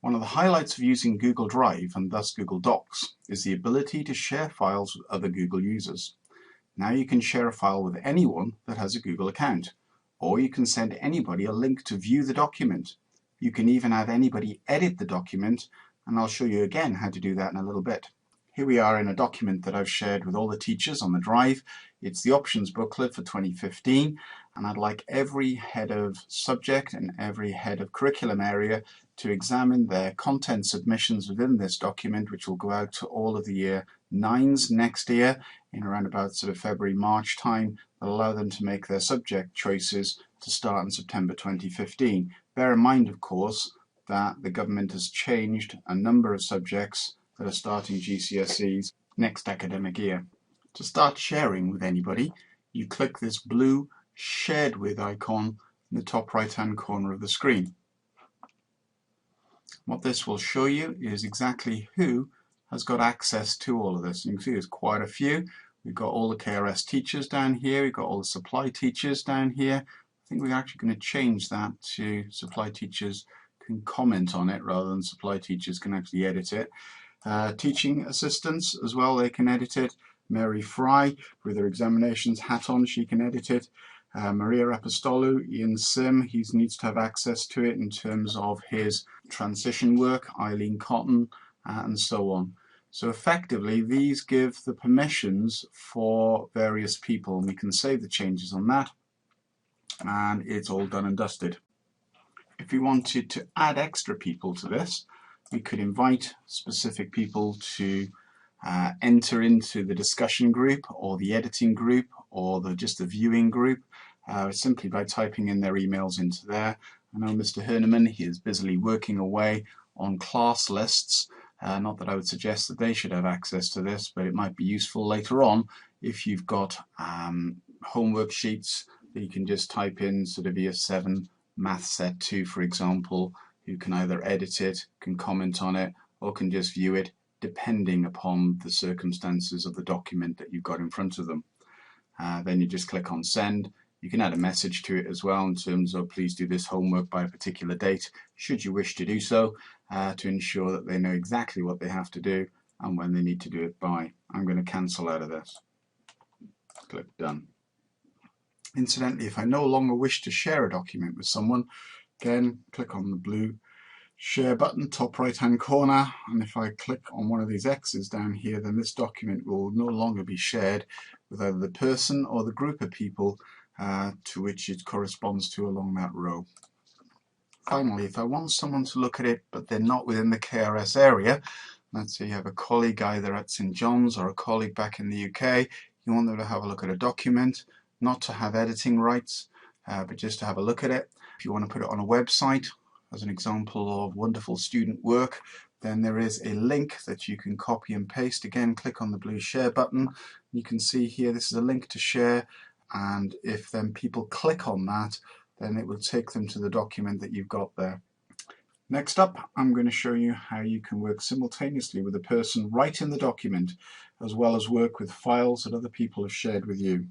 One of the highlights of using Google Drive, and thus Google Docs, is the ability to share files with other Google users. Now you can share a file with anyone that has a Google account, or you can send anybody a link to view the document. You can even have anybody edit the document, and I'll show you again how to do that in a little bit. Here we are in a document that I've shared with all the teachers on the Drive. It's the options booklet for 2015, and I'd like every head of subject and every head of curriculum area to examine their content submissions within this document, which will go out to all of the year 9s next year in around about sort of February, March time. That'll allow them to make their subject choices to start in September 2015. Bear in mind, of course, that the government has changed a number of subjects that are starting GCSEs next academic year. To start sharing with anybody, you click this blue Shared With icon in the top right hand corner of the screen. What this will show you is exactly who has got access to all of this. You can see there's quite a few. We've got all the KRS teachers down here, we've got all the supply teachers down here. I think we're actually going to change that to supply teachers can comment on it rather than supply teachers can actually edit it. Teaching assistants as well, they can edit it. Mary Fry, with her examinations hat on, she can edit it. Maria Apostolou, Ian Sim, he needs to have access to it in terms of his transition work, Eileen Cotton, and so on. So effectively, these give the permissions for various people, and we can save the changes on that, and it's all done and dusted. If we wanted to add extra people to this, we could invite specific people to enter into the discussion group or the editing group or just the viewing group simply by typing in their emails into there. I know Mr. Herneman, he is busily working away on class lists. Not that I would suggest that they should have access to this, but it might be useful later on if you've got homework sheets that you can just type in sort of year 7 math set 2, for example. You can either edit it, can comment on it, or can just view it depending upon the circumstances of the document that you've got in front of them. Then you just click on send. You can add a message to it as well in terms of please do this homework by a particular date, should you wish to do so, to ensure that they know exactly what they have to do and when they need to do it by. I'm going to cancel out of this. Click done. Incidentally, if I no longer wish to share a document with someone, again, click on the blue share button, top right hand corner, and if I click on one of these X's down here, then this document will no longer be shared with either the person or the group of people to which it corresponds to along that row. Finally, if I want someone to look at it but they're not within the KRS area, let's say you have a colleague either at St John's or a colleague back in the UK, you want them to have a look at a document, not to have editing rights, but just to have a look at it. If you want to put it on a website, as an example of wonderful student work, then there is a link that you can copy and paste. Again, click on the blue share button. You can see here this is a link to share, and if then people click on that, then it will take them to the document that you've got there. Next up, I'm going to show you how you can work simultaneously with a person right in the document, as well as work with files that other people have shared with you.